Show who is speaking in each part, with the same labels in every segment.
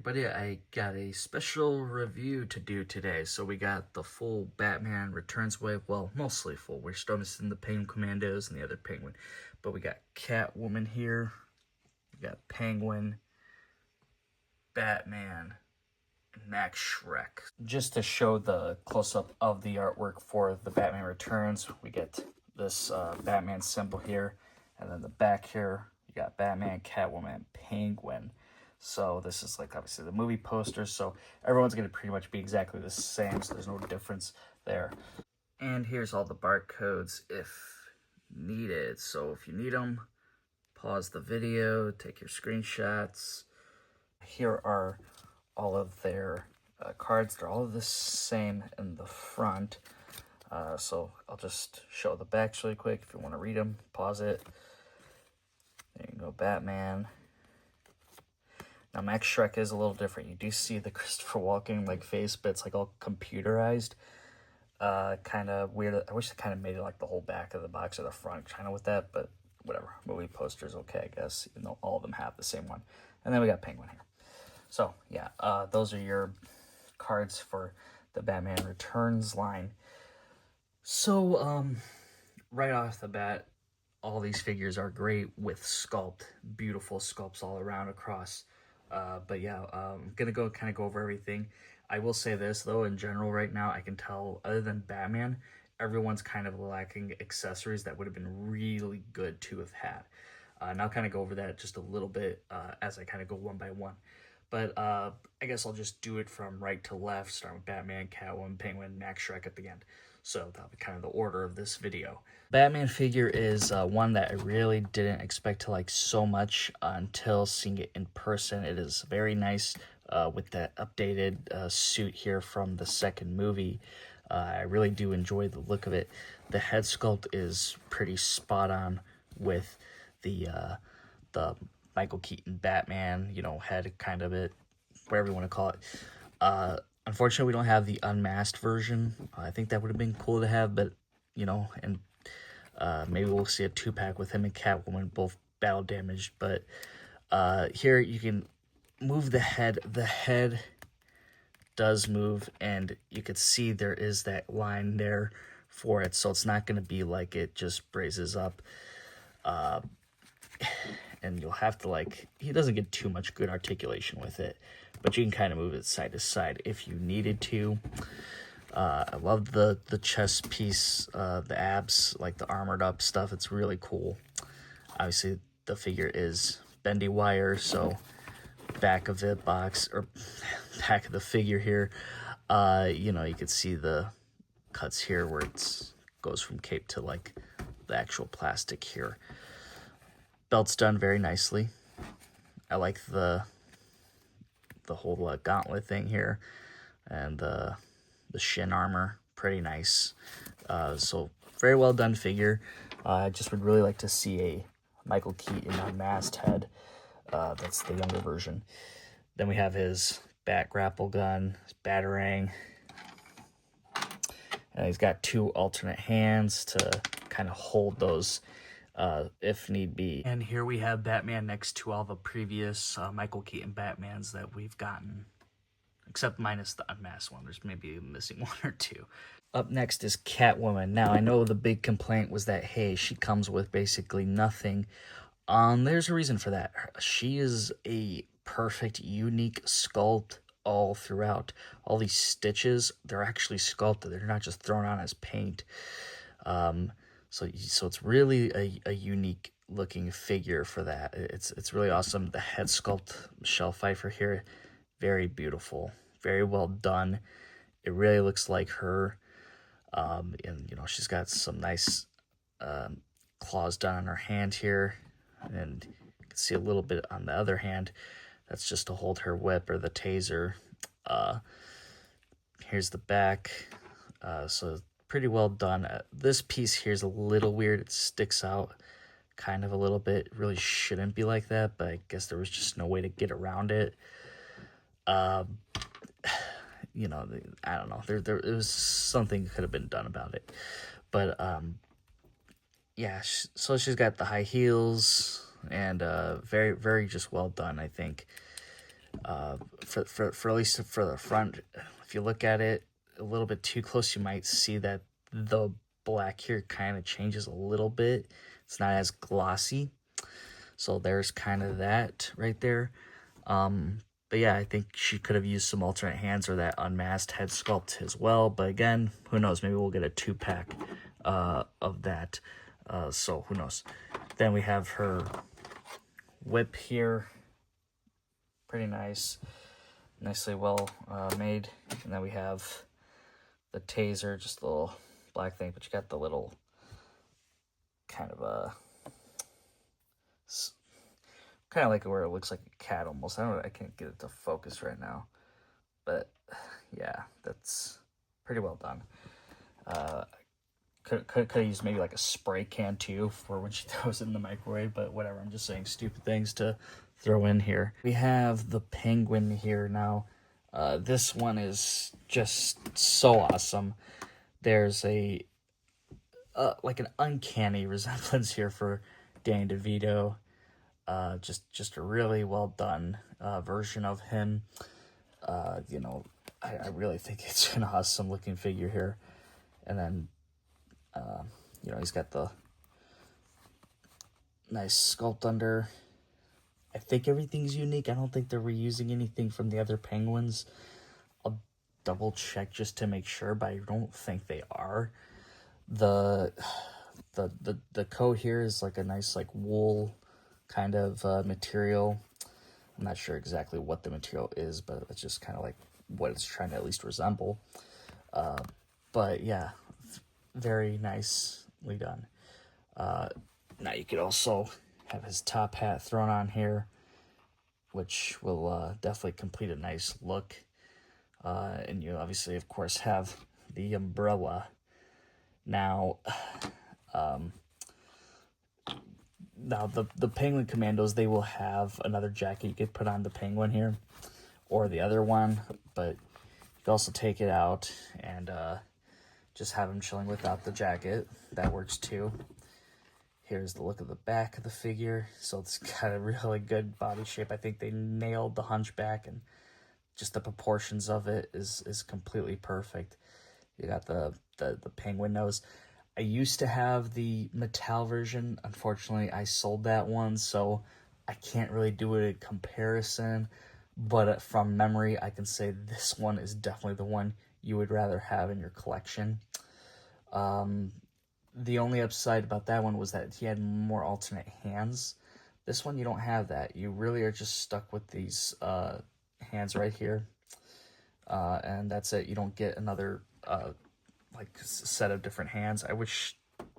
Speaker 1: everybody, I got a special review to do today. So we got the full Batman Returns wave, well, mostly full. We're still missing the Penguin Commandos and the other Penguin. But we got Catwoman here, we got Penguin, Batman, and Max Shreck. Just to show the close-up of the artwork for the Batman Returns, we get this Batman symbol here, and then the back here, you got Batman, Catwoman, and Penguin. So this is like obviously the movie poster, so everyone's going to pretty much be exactly the same, so there's no difference there. And here's all the barcodes if needed. So if you need them, pause the video, take your screenshots. Here are all of their cards. They're all the same in the front. So I'll just show the backs really quick. If you want to read them, pause it. There you go, Batman. Now, Max Shreck is a little different. You do see the Christopher Walken like face, but it's like all computerized. Kind of weird. I wish they kind of made it like the whole back of the box or the front kind of with that, but whatever. Movie poster's okay, I guess, even though all of them have the same one. And then we got Penguin here. So, yeah, those are your cards for the Batman Returns line. So, right off the bat, all these figures are great with sculpt. Beautiful sculpts all around across. But yeah, I'm gonna go over everything. I will say this though, in general right now, I can tell other than Batman, everyone's kind of lacking accessories that would have been really good to have had. And I'll kind of go over that just a little bit as I kind of go one by one. But I guess I'll just do it from right to left, start with Batman, Catwoman, Penguin, Max Shreck at the end. So that'll be kind of the order of this video. Batman figure is one that I really didn't expect to like so much until seeing it in person. It is very nice with that updated suit here from the second movie. I really do enjoy the look of it. The head sculpt is pretty spot on with the Michael Keaton Batman, you know, head kind of it, whatever you want to call it. Unfortunately, we don't have the unmasked version. I think that would have been cool to have, but, you know, and maybe we'll see a 2-pack with him and Catwoman, both battle damaged. But here you can move the head. The head does move, and you can see there is that line there for it, so it's not going to be like it just raises up. And you'll have to, like, he doesn't get too much good articulation with it, but you can kind of move it side to side if you needed to. I love the chest piece, the abs, like the armored up stuff. It's really cool. Obviously, the figure is bendy wire, so back of the box, or back of the figure here, you know, you can see the cuts here where it goes from cape to, like, the actual plastic here. Belt's done very nicely. I like the whole gauntlet thing here, and the shin armor, pretty nice. So very well done figure. I just would really like to see a Michael Keaton unmasked head. That's the younger version. Then we have his bat grapple gun, his batarang, and he's got 2 alternate hands to kind of hold those if need be. And here we have Batman next to all the previous Michael Keaton Batmans that we've gotten, except minus the unmasked one. There's maybe missing 1 or 2. Up next is Catwoman. Now, I know the big complaint was that, hey, she comes with basically nothing. There's a reason for that. She is a perfect, unique sculpt all throughout. All these stitches, they're actually sculpted. They're not just thrown on as paint. So it's really a unique looking figure for that. It's really awesome. The head sculpt, Michelle Pfeiffer here, very beautiful, very well done. It really looks like her. And you know, she's got some nice claws done on her hand here, and you can see a little bit on the other hand. That's just to hold her whip or the taser. Here's the back. So pretty well done. This piece here is a little weird. It sticks out kind of a little bit. It really shouldn't be like that, but I guess there was just no way to get around it. You know, I don't know. There it was something could have been done about it. But yeah, so she's got the high heels, and very, very just well done, I think. For at least for the front, if you look at it a little bit too close, you might see that the black here kind of changes a little bit. It's not as glossy. So there's kind of that right there. But yeah, I think she could have used some alternate hands or that unmasked head sculpt as well. But again, who knows? Maybe we'll get a 2-pack of that. So who knows? Then we have her whip here. Pretty nice. Nicely well made. And then we have the taser, just a little black thing. But you got the little kind of a... kind of like where it looks like a cat almost. I can't get it to focus right now. But yeah, that's pretty well done. Could use maybe like a spray can too for when she throws it in the microwave, but whatever. I'm just saying stupid things to throw in here. We have the penguin here now. This one is just so awesome. There's a like an uncanny resemblance here for Danny DeVito. Just a really well done version of him. You know, I really think it's an awesome looking figure here. And then, you know, he's got the nice sculpt under. I think everything's unique. I don't think they're reusing anything from the other penguins. I'll double check just to make sure, but I don't think they are. The coat here is like a nice like wool kind of material. I'm not sure exactly what the material is, but it's just kind of like what it's trying to at least resemble. But yeah, very nicely done. Now you could also have his top hat thrown on here, which will definitely complete a nice look. And you obviously, of course, have the umbrella. Now, the Penguin Commandos, they will have another jacket you could put on the Penguin here, or the other one, but you can also take it out and just have him chilling without the jacket. That works too. Here's the look of the back of the figure. So it's got a really good body shape. I think they nailed the hunchback, and just the proportions of it is completely perfect. You got the penguin nose. I used to have the Mattel version. Unfortunately, I sold that one, so I can't really do a comparison. But from memory, I can say this one is definitely the one you would rather have in your collection. The only upside about that one was that he had more alternate hands. This one, you don't have that. You really are just stuck with these hands right here. And that's it. You don't get another like set of different hands. I wish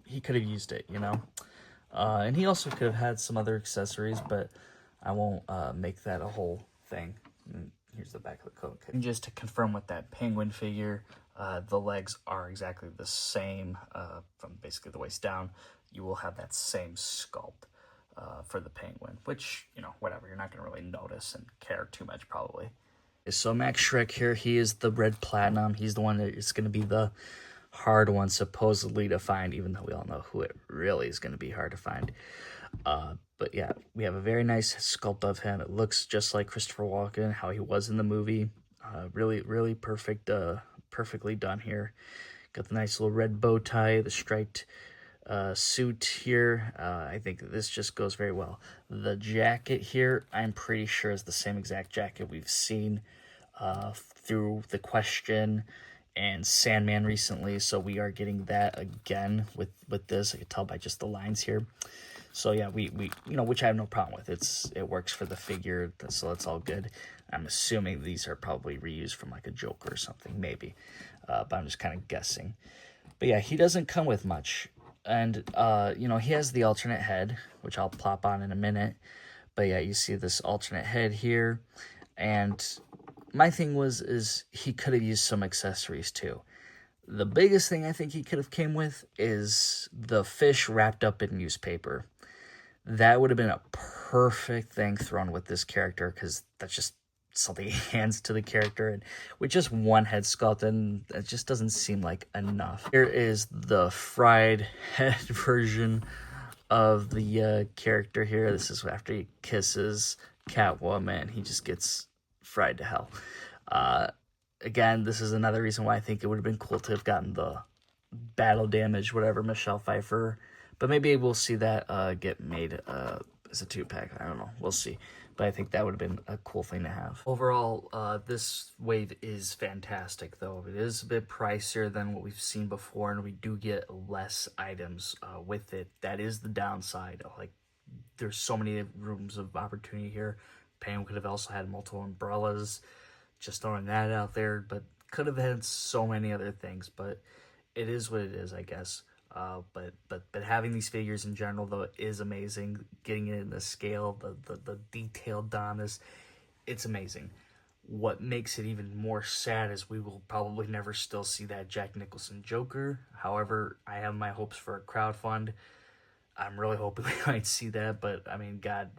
Speaker 1: he could have used it, you know. And he also could have had some other accessories, but I won't make that a whole thing. And here's the back of the coat. And just to confirm with that penguin figure, the legs are exactly the same from basically the waist down. You will have that same sculpt for the penguin, which, you know, whatever. You're not going to really notice and care too much probably. So Max Shreck here, he is the red platinum. He's the one that is going to be the hard one supposedly to find, even though we all know who it really is going to be hard to find. But yeah, we have a very nice sculpt of him. It looks just like Christopher Walken, how he was in the movie. Really, really perfect, perfectly done here. Got the nice little red bow tie, the striped suit here. I think this just goes very well. The jacket here, I'm pretty sure is the same exact jacket we've seen through The Question and Sandman recently, so we are getting that again with this. I can tell by just the lines here. So yeah, we you know, which I have no problem with. It works for the figure, so that's all good. I'm assuming these are probably reused from like a Joker or something, maybe, but I'm just kind of guessing. But yeah, he doesn't come with much. And, you know, he has the alternate head, which I'll plop on in a minute. But yeah, you see this alternate head here. And my thing is he could have used some accessories too. The biggest thing I think he could have came with is the fish wrapped up in newspaper. That would have been a perfect thing thrown with this character, because that's just something he hands to the character, and with just one head sculpt, and it just doesn't seem like enough. Here is the fried head version of the character here. This is after he kisses Catwoman. He just gets fried to hell. Again, this is another reason why I think it would have been cool to have gotten the battle damage, whatever, Michelle Pfeiffer. But maybe we'll see that get made as a 2-pack. I don't know. We'll see. But I think that would have been a cool thing to have. Overall, this wave is fantastic, though. It is a bit pricier than what we've seen before, and we do get less items with it. That is the downside. Like, there's so many rooms of opportunity here. Pam could have also had multiple umbrellas. Just throwing that out there, but could have had so many other things. But it is what it is, I guess. But having these figures in general, though, is amazing. Getting it in the scale, the detailed Donnas, it's amazing. What makes it even more sad is we will probably never still see that Jack Nicholson Joker. However, I have my hopes for a crowdfund. I'm really hoping we might see that, but I mean, God,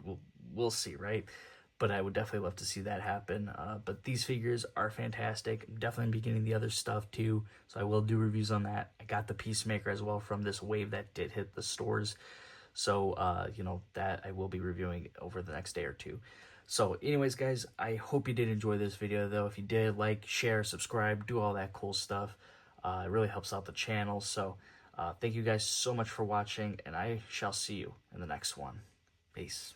Speaker 1: we'll see, right? But I would definitely love to see that happen. But these figures are fantastic. I'm definitely be getting the other stuff too, so I will do reviews on that. I got the Peacemaker as well from this wave that did hit the stores, so you know, that I will be reviewing over the next day or two. So anyways, guys, I hope you did enjoy this video, though. If you did, like, share, subscribe, do all that cool stuff. It really helps out the channel. So thank you guys so much for watching, and I shall see you in the next one. Peace.